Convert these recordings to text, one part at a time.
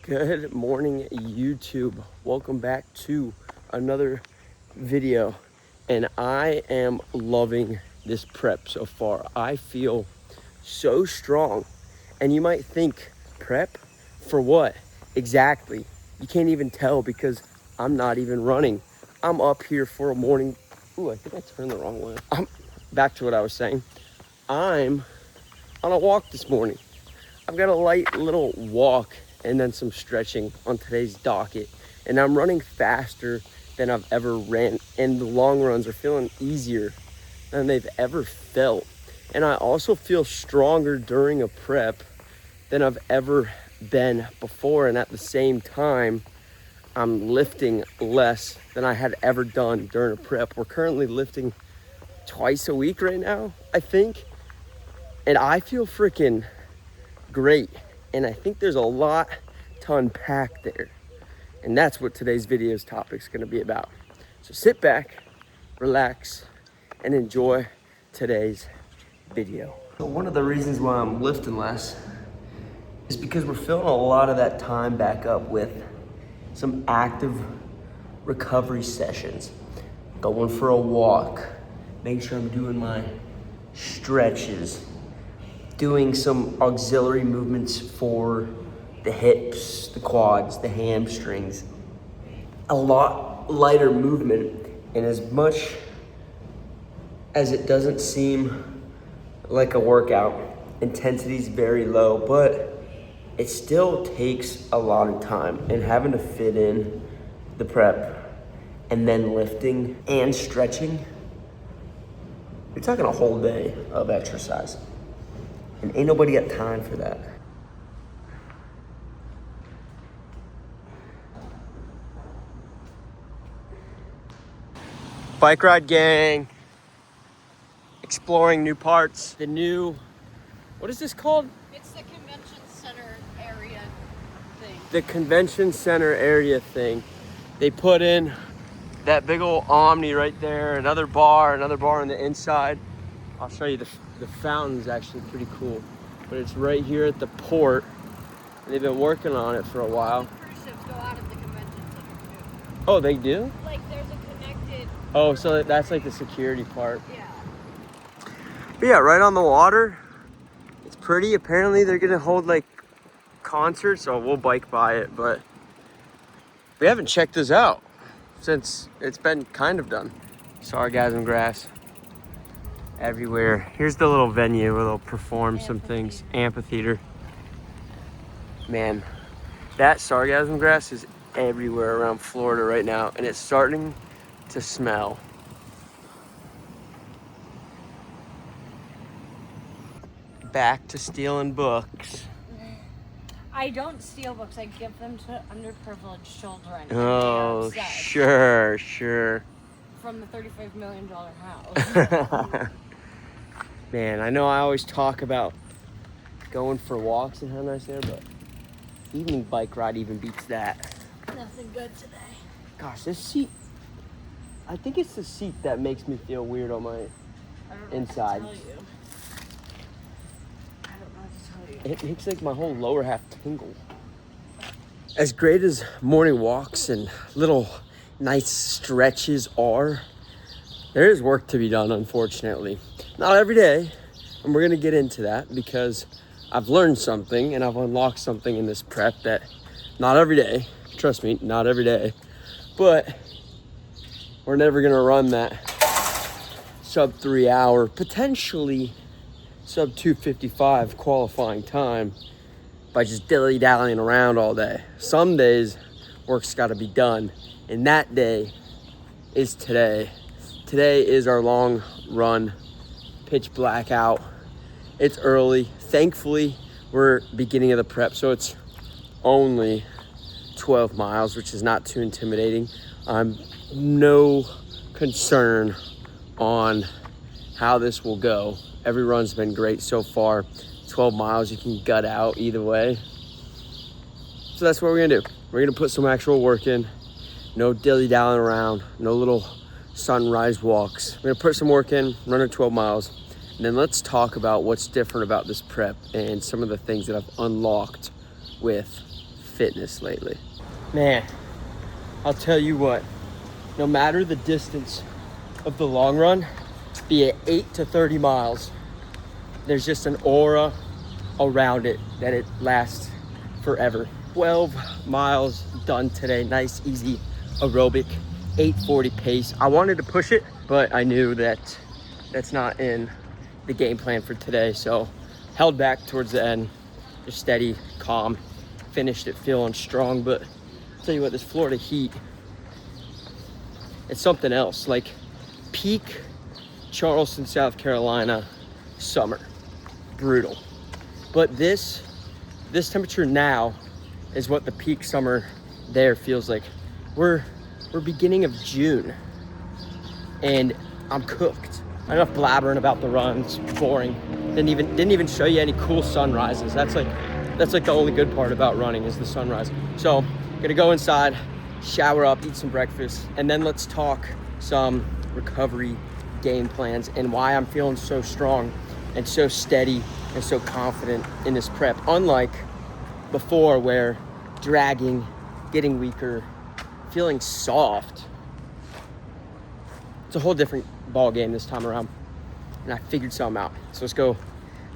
Good morning, YouTube. Welcome back to another video. And I am loving this prep so far. I feel so strong. And you might think, prep for what? Exactly. You can't even tell because I'm not even running. I'm up here for a morning. Ooh, I think I turned the wrong way. I'm back to what I was saying. I'm on a walk this morning. I've got a light little walk and then some stretching on today's docket. And I'm running faster than I've ever ran. And the long runs are feeling easier than they've ever felt. And I also feel stronger during a prep than I've ever been before. And at the same time, I'm lifting less than I had ever done during a prep. We're currently lifting twice a week right now, I think. And I feel freaking great. And I think there's a lot to unpack there. And that's what today's video's topic is going to be about. So sit back, relax, and enjoy today's video. So one of the reasons why I'm lifting less is because we're filling a lot of that time back up with some active recovery sessions. Going for a walk, making sure I'm doing my stretches, doing some auxiliary movements for the hips, the quads, the hamstrings. A lot lighter movement, and as much as it doesn't seem like a workout, intensity is very low, but it still takes a lot of time, and having to fit in the prep and then lifting and stretching, you're talking a whole day of exercise. And ain't nobody got time for that. Bike ride gang, exploring new parts. The new, what is this called? It's the convention center area thing. The convention center area thing. They put in that big old Omni right there, another bar on the inside. I'll show you the fountain's actually pretty cool, but it's right here at the port, and they've been working on it for a while. The cruise ships go out of the convention center too. Oh, they do? Like there's a connected. Oh, so that's like the security part. Yeah. But yeah, right on the water. It's pretty. Apparently they're gonna hold like concerts, so we'll bike by it, but we haven't checked this out since it's been kind of done. Sargassum grass everywhere. Here's the little venue where they'll perform some things. Amphitheater. Man, that sargassum grass is everywhere around Florida right now, and it's starting to smell. Back to stealing books. I don't steal books. I give them to underprivileged children. Oh, sure. From the $35 million house. Man, I know I always talk about going for walks and how nice they are, but evening bike ride even beats that. Nothing good today. Gosh, this seat, I think it's the seat that makes me feel weird on my inside. I don't know what to tell you. It makes like my whole lower half tingle. As great as morning walks and little nice stretches are, there is work to be done, unfortunately. Not every day, and we're gonna get into that because I've learned something and I've unlocked something in this prep that not every day, trust me, not every day, but we're never gonna run that sub 3 hour, potentially sub 2:55 qualifying time by just dilly-dallying around all day. Some days, work's gotta be done, and that day is today. Today is our long run, pitch black out. It's early. Thankfully, we're beginning of the prep, so it's only 12 miles, which is not too intimidating. No concern on how this will go. Every run's been great so far. 12 miles, you can gut out either way. So that's what we're gonna do. We're gonna put some actual work in. No dilly-dallying around, no little sunrise walks. We're gonna put some work in, run our 12 miles, and then let's talk about what's different about this prep and some of the things that I've unlocked with fitness lately. Man, I'll tell you what, no matter the distance of the long run, be it 8 to 30 miles, there's just an aura around it that it lasts forever. 12 miles done today. Nice, easy aerobic, 8:40 pace. I wanted to push it, but I knew that that's not in the game plan for today. So held back towards the end, just steady, calm, finished it feeling strong. But I'll tell you what, this Florida heat, it's something else. Like peak Charleston, South Carolina summer, brutal. But this temperature now is what the peak summer there feels like. We're beginning of June and I'm cooked. Enough blabbering about the runs, boring. Didn't even show you any cool sunrises. That's like the only good part about running is the sunrise. So gonna go inside, shower up, eat some breakfast, and then let's talk some recovery game plans and why I'm feeling so strong and so steady and so confident in this prep. Unlike before where dragging, getting weaker, feeling soft. It's a whole different ball game this time around. And I figured something out. So let's go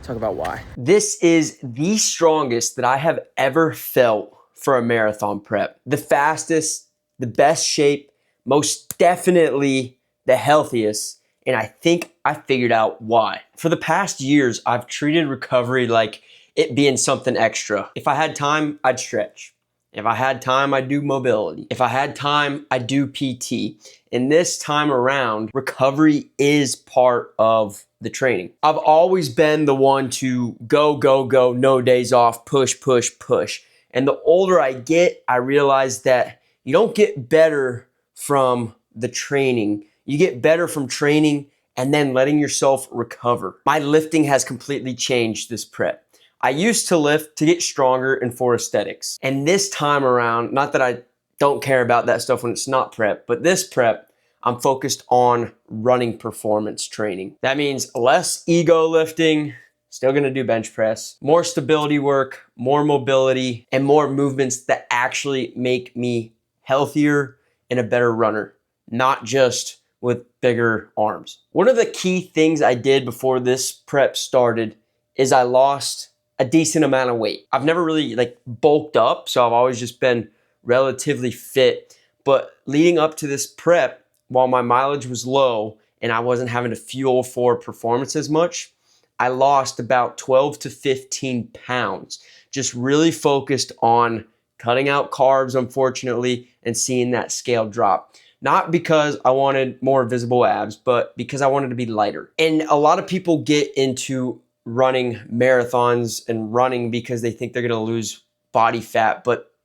talk about why. This is the strongest that I have ever felt for a marathon prep. The fastest, the best shape, most definitely the healthiest. And I think I figured out why. For the past years, I've treated recovery like it being something extra. If I had time, I'd stretch. If I had time, I'd do mobility. If I had time, I'd do PT. And this time around, recovery is part of the training. I've always been the one to go, go, go, no days off, push, push, push. And the older I get, I realize that you don't get better from the training. You get better from training and then letting yourself recover. My lifting has completely changed this prep. I used to lift to get stronger and for aesthetics. And this time around, not that I don't care about that stuff when it's not prep, but this prep, I'm focused on running performance training. That means less ego lifting, still gonna do bench press, more stability work, more mobility, and more movements that actually make me healthier and a better runner, not just with bigger arms. One of the key things I did before this prep started is I lost a decent amount of weight. I've never really bulked up, so I've always just been relatively fit. But leading up to this prep, while my mileage was low and I wasn't having to fuel for performance as much, I lost about 12 to 15 pounds. Just really focused on cutting out carbs, unfortunately, and seeing that scale drop. Not because I wanted more visible abs, but because I wanted to be lighter. And a lot of people get into running marathons and running because they think they're gonna lose body fat, but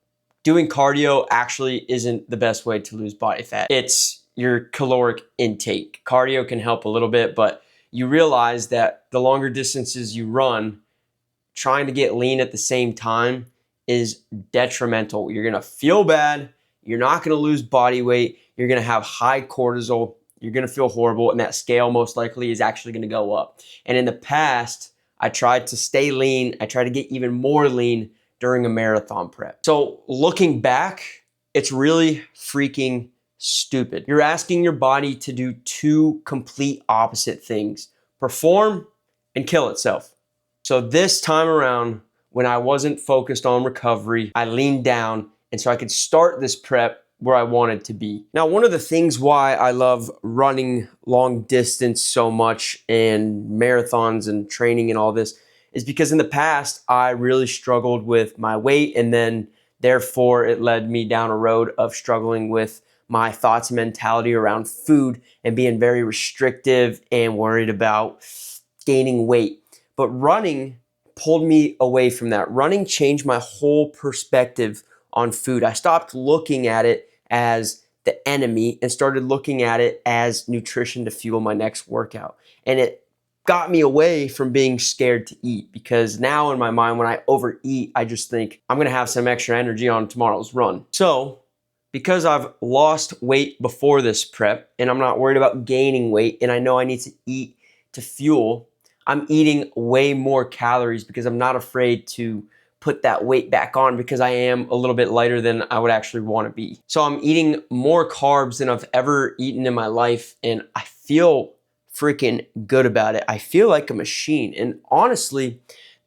doing cardio actually isn't the best way to lose body fat. It's your caloric intake. Cardio can help a little bit, but you realize that the longer distances you run, trying to get lean at the same time is detrimental. You're gonna feel bad, you're not gonna lose body weight, you're gonna have high cortisol, you're gonna feel horrible, and that scale most likely is actually gonna go up. And in the past, I tried to stay lean, I tried to get even more lean during a marathon prep. So looking back, it's really freaking stupid. You're asking your body to do two complete opposite things: perform and kill itself. So this time around, when I wasn't focused on recovery, I leaned down, and so I could start this prep where I wanted to be. Now, one of the things why I love running long distance so much and marathons and training and all this is because in the past, I really struggled with my weight, and then therefore it led me down a road of struggling with my thoughts and mentality around food and being very restrictive and worried about gaining weight. But running pulled me away from that. Running changed my whole perspective on food. I stopped looking at it as the enemy and started looking at it as nutrition to fuel my next workout. And it got me away from being scared to eat, because now in my mind, when I overeat, I just think I'm gonna have some extra energy on tomorrow's run. So because I've lost weight before this prep and I'm not worried about gaining weight, and I know I need to eat to fuel, I'm eating way more calories because I'm not afraid to put that weight back on because I am a little bit lighter than I would actually want to be. So I'm eating more carbs than I've ever eaten in my life, and I feel freaking good about it. I feel like a machine. And honestly,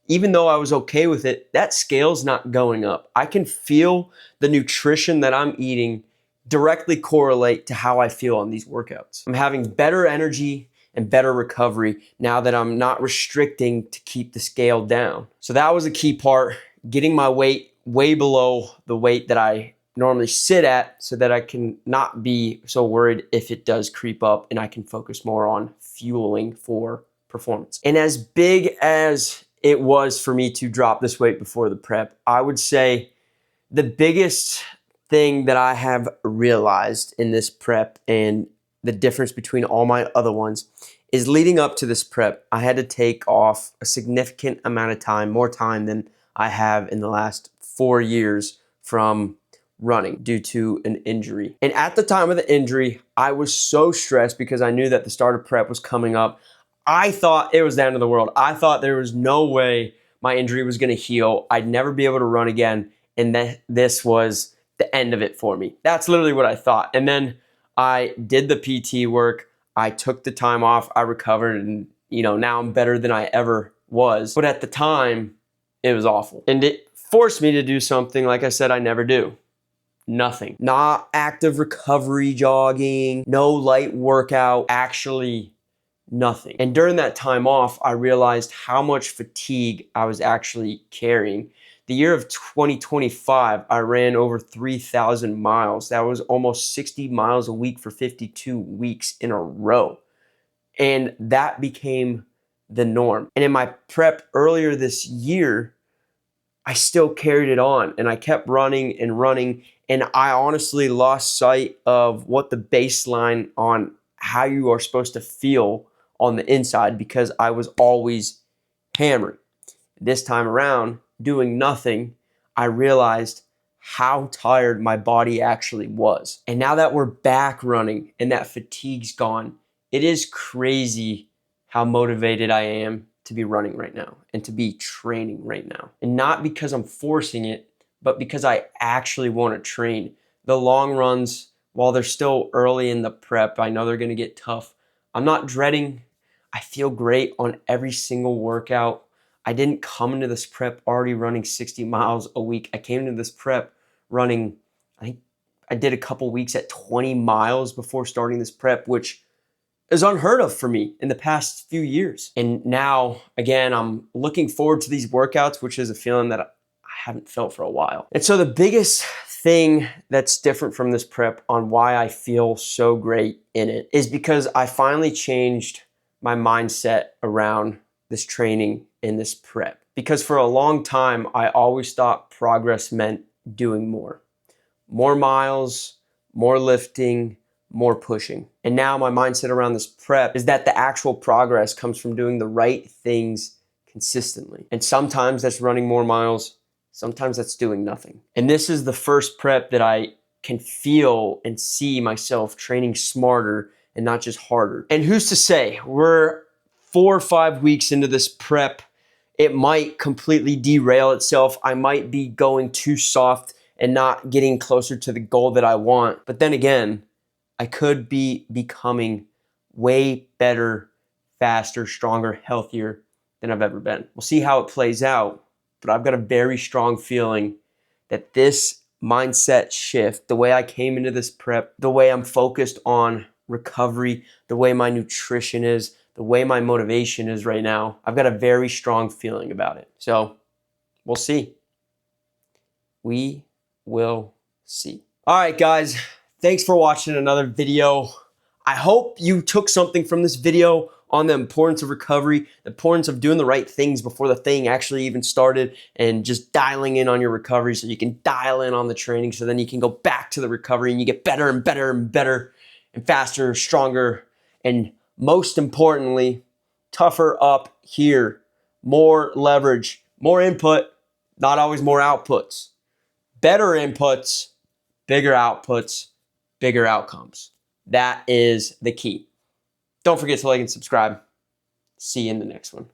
even though I was okay with it, that scale's not going up. I can feel the nutrition that I'm eating directly correlate to how I feel on these workouts. I'm having better energy and better recovery now that I'm not restricting to keep the scale down. So that was a key part, getting my weight way below the weight that I normally sit at so that I can not be so worried if it does creep up, and I can focus more on fueling for performance. And as big as it was for me to drop this weight before the prep, I would say the biggest thing that I have realized in this prep and the difference between all my other ones is leading up to this prep, I had to take off a significant amount of time, more time than I have in the last 4 years from running due to an injury. And at the time of the injury, I was so stressed because I knew that the start of prep was coming up. I thought it was the end of the world. I thought there was no way my injury was going to heal. I'd never be able to run again, and that this was the end of it for me. That's literally what I thought. And then I did the PT work. I took the time off. I recovered, and now I'm better than I ever was. But at the time, it was awful. And it forced me to do something, like I said, I never do. Nothing. Not active recovery jogging, no light workout, actually nothing. And during that time off, I realized how much fatigue I was actually carrying. The year of 2025, I ran over 3,000 miles. That was almost 60 miles a week for 52 weeks in a row. And that became the norm. And in my prep earlier this year, I still carried it on, and I kept running and running. And I honestly lost sight of what the baseline on how you are supposed to feel on the inside because I was always hammering. This time around, doing nothing, I realized how tired my body actually was. And now that we're back running and that fatigue's gone, it is crazy how motivated I am to be running right now and to be training right now. And not because I'm forcing it, but because I actually want to train. The long runs, while they're still early in the prep, I know they're going to get tough. I'm not dreading. I feel great on every single workout. I didn't come into this prep already running 60 miles a week. I came into this prep running, I think I did a couple weeks at 20 miles before starting this prep, which is unheard of for me in the past few years. And now, again, I'm looking forward to these workouts, which is a feeling that I haven't felt for a while. And so the biggest thing that's different from this prep on why I feel so great in it is because I finally changed my mindset around this training in this prep. Because for a long time, I always thought progress meant doing more. More miles, more lifting, more pushing. And now my mindset around this prep is that the actual progress comes from doing the right things consistently. And sometimes that's running more miles, sometimes that's doing nothing. And this is the first prep that I can feel and see myself training smarter and not just harder. And who's to say, we're 4 or 5 weeks into this prep, it might completely derail itself. I might be going too soft and not getting closer to the goal that I want. But then again, I could be becoming way better, faster, stronger, healthier than I've ever been. We'll see how it plays out, but I've got a very strong feeling that this mindset shift, the way I came into this prep, the way I'm focused on recovery, the way my nutrition is, the way my motivation is right now, I've got a very strong feeling about it. So we'll see. We will see. All right, guys. Thanks for watching another video. I hope you took something from this video on the importance of recovery, the importance of doing the right things before the thing actually even started, and just dialing in on your recovery so you can dial in on the training so then you can go back to the recovery and you get better and better and better and faster, stronger, and most importantly, tougher up here. More leverage, more input, not always more outputs. Better inputs, bigger outputs, bigger outcomes. That is the key. Don't forget to like and subscribe. See you in the next one.